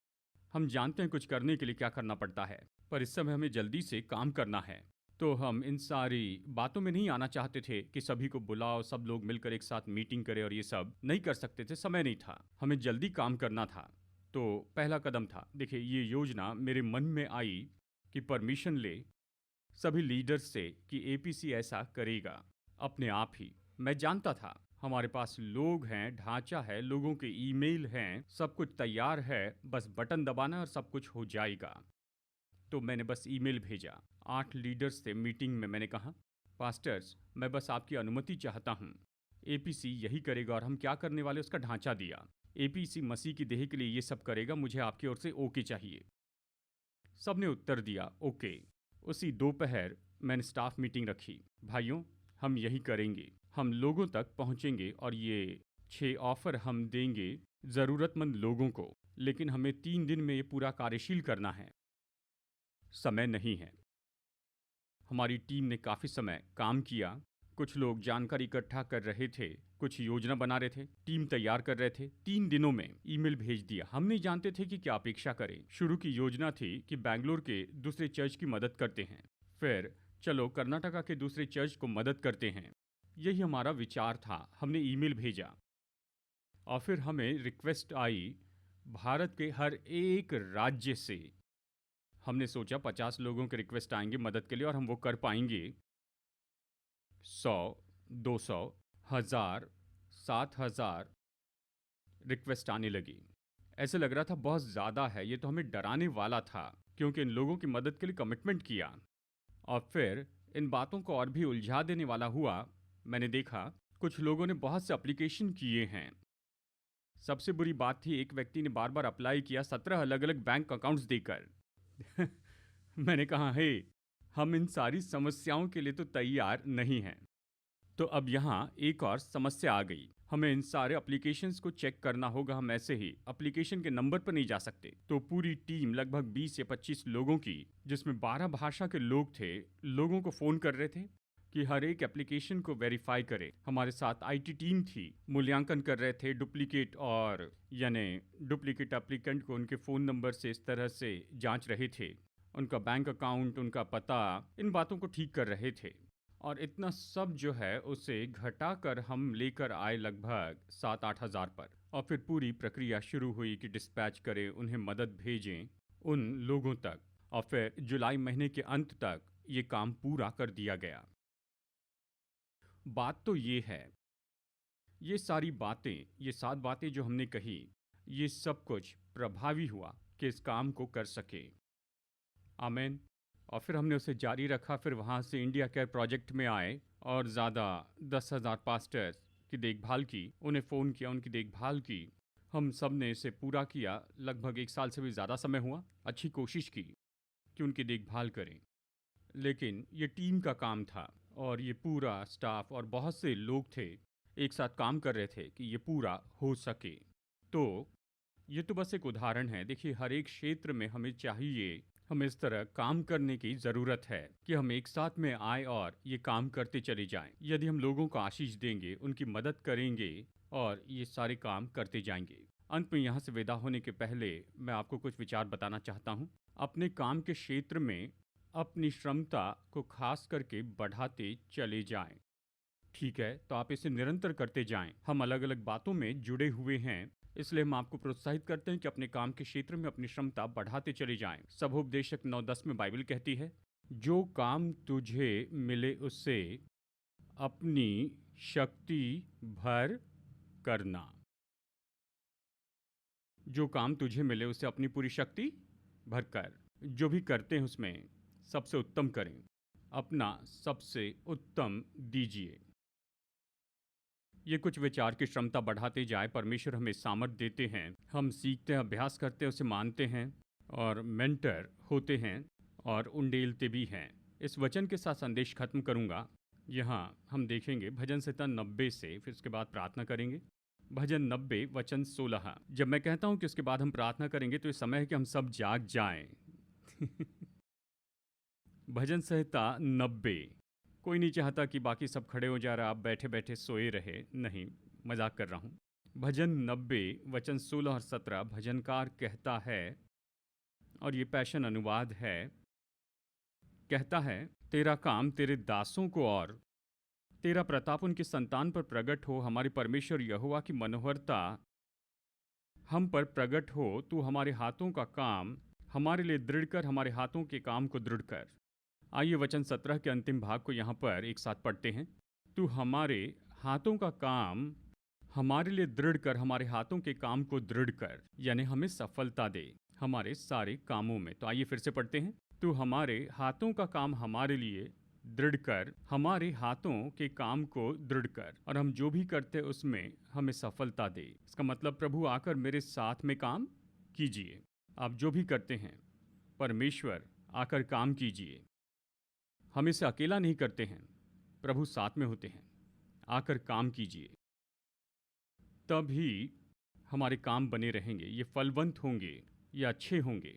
हम जानते हैं कुछ करने के लिए क्या करना पड़ता है, पर इस समय हमें जल्दी से काम करना है। तो हम इन सारी बातों में नहीं आना चाहते थे कि सभी को बुलाओ, सब लोग मिलकर एक साथ मीटिंग करें, और ये सब नहीं कर सकते थे, समय नहीं था, हमें जल्दी काम करना था। तो पहला कदम था, देखिए ये योजना मेरे मन में आई कि परमिशन ले सभी लीडर्स से कि एपीसी ऐसा करेगा अपने आप ही। मैं जानता था हमारे पास लोग हैं, ढांचा है, लोगों के ईमेल हैं, सब कुछ तैयार है, बस बटन दबाना और सब कुछ हो जाएगा। तो मैंने बस ईमेल भेजा। 8 लीडर्स से मीटिंग में मैंने कहा, पास्टर्स मैं बस आपकी अनुमति चाहता हूँ, एपीसी यही करेगा और हम क्या करने वाले उसका ढांचा दिया। एपीसी मसीह की देह के लिए ये सब करेगा, मुझे आपकी ओर से ओके चाहिए। सबने उत्तर दिया ओके। उसी दोपहर मैंने स्टाफ मीटिंग रखी। भाइयों हम यही करेंगे, हम लोगों तक पहुंचेंगे और ये 6 ऑफर हम देंगे ज़रूरतमंद लोगों को, लेकिन हमें 3 दिन में ये पूरा कार्यशील करना है, समय नहीं है। हमारी टीम ने काफ़ी समय काम किया। कुछ लोग जानकारी इकट्ठा कर रहे थे, कुछ योजना बना रहे थे, टीम तैयार कर रहे थे। 3 दिनों में ईमेल भेज दिया। हम नहीं जानते थे कि क्या अपेक्षा करें। शुरू की योजना थी कि बैंगलोर के दूसरे चर्च की मदद करते हैं, फिर चलो कर्नाटका के दूसरे चर्च को मदद करते हैं। यही हमारा विचार था। हमने ईमेल भेजा और फिर हमें रिक्वेस्ट आई भारत के हर एक राज्य से। हमने सोचा 50 लोगों के रिक्वेस्ट आएंगे मदद के लिए और हम वो कर पाएंगे। 100, 200, 1000, 7000 रिक्वेस्ट आने लगी। ऐसे लग रहा था बहुत ज़्यादा है, ये तो हमें डराने वाला था, क्योंकि इन लोगों की मदद के लिए कमिटमेंट किया। और फिर इन बातों को और भी उलझा देने वाला हुआ। मैंने देखा कुछ लोगों ने बहुत से एप्लीकेशन किए हैं। सबसे बुरी बात थी, एक व्यक्ति ने बार बार अप्लाई किया 17 अलग अलग बैंक अकाउंट्स देकर। मैंने कहा हे, हम इन सारी समस्याओं के लिए तो तैयार नहीं हैं। तो अब यहाँ एक और समस्या आ गई, हमें इन सारे एप्लीकेशंस को चेक करना होगा। हम ऐसे ही एप्लीकेशन के नंबर पर नहीं जा सकते। तो पूरी टीम लगभग 20 या 25 लोगों की, जिसमें 12 भाषा के लोग थे, लोगों को फ़ोन कर रहे थे कि हर एक एप्लीकेशन को वेरीफाई करे। हमारे साथ आईटी टीम थी, मूल्यांकन कर रहे थे डुप्लीकेट और यानी डुप्लीकेट एप्लीकेंट को उनके फ़ोन नंबर से इस तरह से जांच रहे थे, उनका बैंक अकाउंट, उनका पता, इन बातों को ठीक कर रहे थे। और इतना सब जो है उसे घटाकर हम लेकर आए लगभग 7-8 हज़ार पर। और फिर पूरी प्रक्रिया शुरू हुई कि डिस्पैच करें, उन्हें मदद भेजें उन लोगों तक। और फिर जुलाई महीने के अंत तक ये काम पूरा कर दिया गया। बात तो ये है, ये सारी बातें, ये 7 बातें जो हमने कही, ये सब कुछ प्रभावी हुआ कि इस काम को कर सके। आमीन। और फिर हमने उसे जारी रखा, फिर वहाँ से इंडिया केयर प्रोजेक्ट में आए और ज़्यादा 10,000 पास्टर्स की देखभाल की, उन्हें फ़ोन किया, उनकी देखभाल की। हम सब ने इसे पूरा किया, लगभग 1 साल से भी ज़्यादा समय हुआ। अच्छी कोशिश की कि उनकी देखभाल करें, लेकिन ये टीम का काम था और ये पूरा स्टाफ और बहुत से लोग थे, एक साथ काम कर रहे थे कि ये पूरा हो सके। तो ये तो बस एक उदाहरण है। देखिए, हर एक क्षेत्र में हमें चाहिए, हमें इस तरह काम करने की ज़रूरत है कि हम एक साथ में आए और ये काम करते चले जाएं। यदि हम लोगों को आशीष देंगे, उनकी मदद करेंगे और ये सारे काम करते जाएंगे। अंत में यहाँ से विदा होने के पहले मैं आपको कुछ विचार बताना चाहता हूँ। अपने काम के क्षेत्र में अपनी क्षमता को खास करके बढ़ाते चले जाएं। ठीक है, तो आप इसे निरंतर करते जाएं। हम अलग अलग बातों में जुड़े हुए हैं, इसलिए हम आपको प्रोत्साहित करते हैं कि अपने काम के क्षेत्र में अपनी क्षमता बढ़ाते चले जाएं। सबोपदेशक 9:10 में बाइबल कहती है, जो काम तुझे मिले उससे अपनी शक्ति भर करना। जो काम तुझे मिले उसे अपनी पूरी शक्ति भर कर, जो भी करते हैं उसमें सबसे उत्तम करें, अपना सबसे उत्तम दीजिए। ये कुछ विचार की क्षमता बढ़ाते जाए, परमेश्वर हमें सामर्थ देते हैं, हम सीखते हैं, अभ्यास करते हैं, उसे मानते हैं और मेंटर होते हैं और उंडेलते भी हैं। इस वचन के साथ संदेश खत्म करूंगा। यहाँ हम देखेंगे भजन संहिता 90 से, फिर उसके बाद प्रार्थना करेंगे। भजन 90 वचन 16। जब मैं कहता हूँ कि उसके बाद हम प्रार्थना करेंगे तो ये समय है कि हम सब जाग जाएं। भजन संहिता 90। कोई नहीं चाहता कि बाकी सब खड़े हो जा रहा, आप बैठे बैठे सोए रहे। नहीं, मजाक कर रहा हूँ। भजन 90 वचन 16 और 17 भजनकार कहता है, और ये पैशन अनुवाद है, कहता है, तेरा काम तेरे दासों को और तेरा प्रताप उनकी संतान पर प्रकट हो। हमारे परमेश्वर यहोवा की मनोहरता हम पर प्रकट हो। तू हमारे हाथों का काम हमारे लिए दृढ़ कर, हमारे हाथों के काम को दृढ़ कर। आइए वचन 17 के अंतिम भाग को यहाँ पर एक साथ पढ़ते हैं। तू हमारे हाथों का काम हमारे लिए दृढ़ कर, हमारे हाथों के काम को दृढ़ कर, यानी हमें सफलता दे हमारे सारे कामों में। तो आइए फिर से पढ़ते हैं। तू हमारे हाथों का काम हमारे लिए दृढ़ कर, हमारे हाथों के काम को दृढ़ कर, और हम जो भी करते उसमें हमें सफलता दे। इसका मतलब, प्रभु आकर मेरे साथ में काम कीजिए। आप जो भी करते हैं, परमेश्वर आकर काम कीजिए। हम इसे अकेला नहीं करते हैं, प्रभु साथ में होते हैं। आकर काम कीजिए, तभी हमारे काम बने रहेंगे, ये फलवंत होंगे, ये अच्छे होंगे,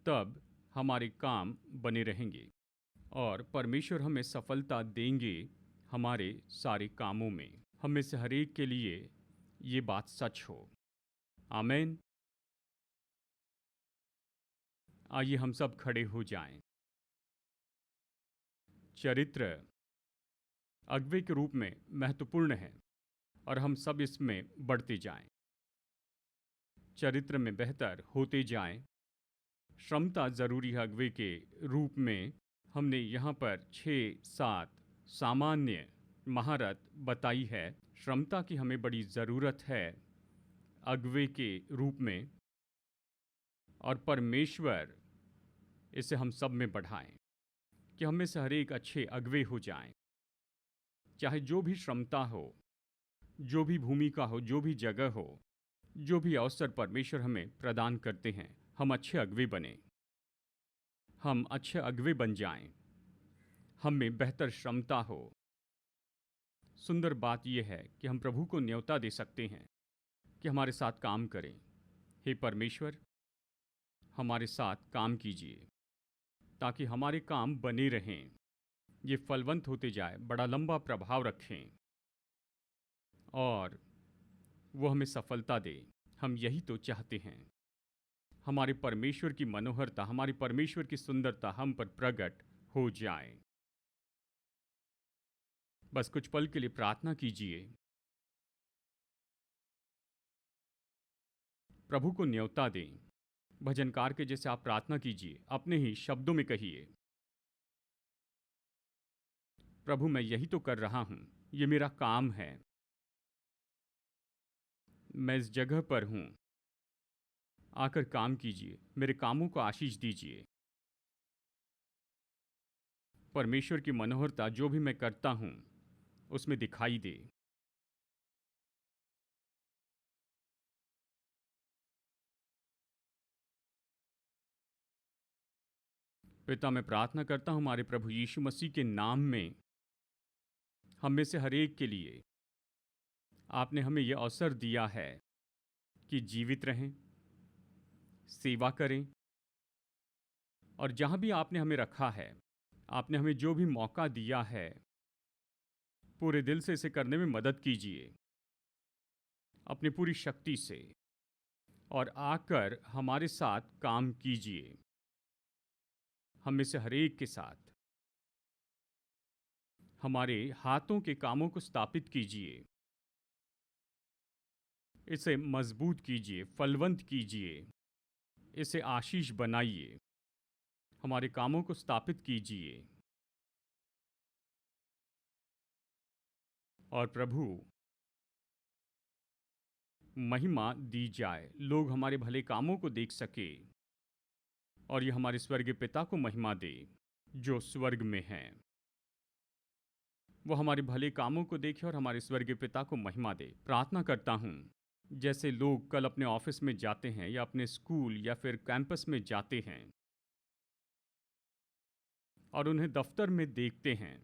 तब हमारे काम बने रहेंगे और परमेश्वर हमें सफलता देंगे हमारे सारे कामों में। हम में से हर एक के लिए ये बात सच हो। आमीन। आइए हम सब खड़े हो जाएं। चरित्र अगुवे के रूप में महत्वपूर्ण है और हम सब इसमें बढ़ते जाएं, चरित्र में बेहतर होते जाएं। क्षमता जरूरी है अगुवे के रूप में। हमने यहाँ पर 6-7 सामान्य महारत बताई है। क्षमता की हमें बड़ी ज़रूरत है अगुवे के रूप में, और परमेश्वर इसे हम सब में बढ़ाएं कि हम में से हर एक अच्छे अगुवे हो जाएं। चाहे जो भी क्षमता हो, जो भी भूमिका हो, जो भी जगह हो, जो भी अवसर परमेश्वर हमें प्रदान करते हैं, हम अच्छे अगुवे बने, हम अच्छे अगुवे बन जाएं, हम में बेहतर क्षमता हो। सुंदर बात यह है कि हम प्रभु को न्योता दे सकते हैं कि हमारे साथ काम करें। हे परमेश्वर, हमारे साथ काम कीजिए ताकि हमारे काम बने रहें, ये फलवंत होते जाए, बड़ा लंबा प्रभाव रखें और वो हमें सफलता दे। हम यही तो चाहते हैं। हमारे परमेश्वर की मनोहरता, हमारे परमेश्वर की सुंदरता हम पर प्रकट हो जाए। बस कुछ पल के लिए प्रार्थना कीजिए। प्रभु को न्योता दें भजनकार के जैसे आप प्रार्थना कीजिए, अपने ही शब्दों में कहिए, प्रभु मैं यही तो कर रहा हूँ, ये मेरा काम है, मैं इस जगह पर हूँ, आकर काम कीजिए, मेरे कामों को आशीष दीजिए। परमेश्वर की मनोहरता जो भी मैं करता हूँ उसमें दिखाई दे। पिता मैं प्रार्थना करता हूँ हमारे प्रभु यीशु मसीह के नाम में, हम में से हर एक के लिए आपने हमें यह अवसर दिया है कि जीवित रहें, सेवा करें, और जहाँ भी आपने हमें रखा है, आपने हमें जो भी मौका दिया है, पूरे दिल से इसे करने में मदद कीजिए, अपनी पूरी शक्ति से, और आकर हमारे साथ काम कीजिए, हम में से हर एक के साथ। हमारे हाथों के कामों को स्थापित कीजिए, इसे मजबूत कीजिए, फलवंत कीजिए, इसे आशीष बनाइए, हमारे कामों को स्थापित कीजिए। और प्रभु महिमा दी जाए, लोग हमारे भले कामों को देख सके, और ये हमारे स्वर्गीय पिता को महिमा दे जो स्वर्ग में है। वो हमारे भले कामों को देखे और हमारे स्वर्गीय पिता को महिमा दे। प्रार्थना करता हूँ जैसे लोग कल अपने ऑफिस में जाते हैं या अपने स्कूल या फिर कैंपस में जाते हैं और उन्हें दफ्तर में देखते हैं,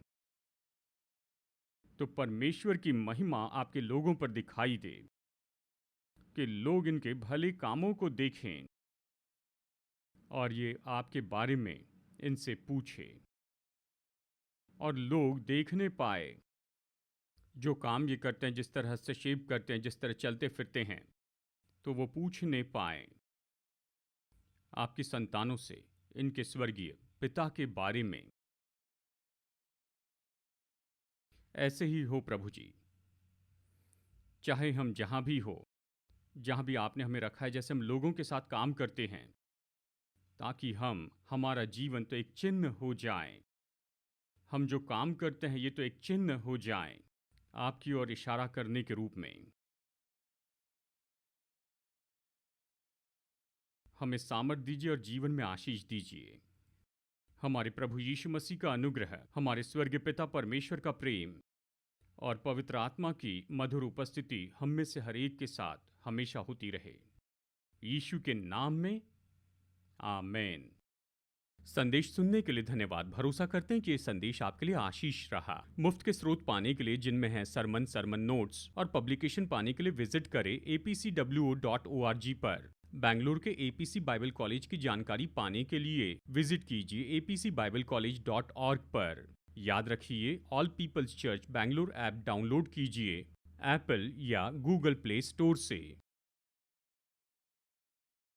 तो परमेश्वर की महिमा आपके लोगों पर दिखाई दे, कि लोग इनके भले कामों को देखें और ये आपके बारे में इनसे पूछें, और लोग देखने पाए जो काम ये करते हैं, जिस तरह हस्तक्षेप करते हैं, जिस तरह चलते फिरते हैं, तो वो पूछने पाए आपकी संतानों से इनके स्वर्गीय पिता के बारे में। ऐसे ही हो प्रभु जी, चाहे हम जहाँ भी हो, जहाँ भी आपने हमें रखा है, जैसे हम लोगों के साथ काम करते हैं, ताकि हमारा जीवन तो एक चिन्ह हो जाए, हम जो काम करते हैं ये तो एक चिन्ह हो जाए आपकी ओर इशारा करने के रूप में। हमें सामर्थ दीजिए और जीवन में आशीष दीजिए। हमारे प्रभु यीशु मसीह का अनुग्रह, हमारे स्वर्गीय पिता परमेश्वर का प्रेम और पवित्र आत्मा की मधुर उपस्थिति हम में से हर एक के साथ हमेशा होती रहे, यीशु के नाम में, आमेन। संदेश सुनने के लिए धन्यवाद। भरोसा करते हैं कि ये संदेश आपके लिए आशीष रहा। मुफ्त के स्रोत पाने के लिए, जिनमें हैं सरमन नोट्स और पब्लिकेशन, पाने के लिए विजिट करें apcwo.org पर। बेंगलुरु के एपीसी बाइबल कॉलेज की जानकारी पाने के लिए विजिट कीजिए apcbiblecollege.org पर। याद रखिए, all peoples church Bengaluru app download कीजिए एप्पल या गूगल प्ले स्टोर से।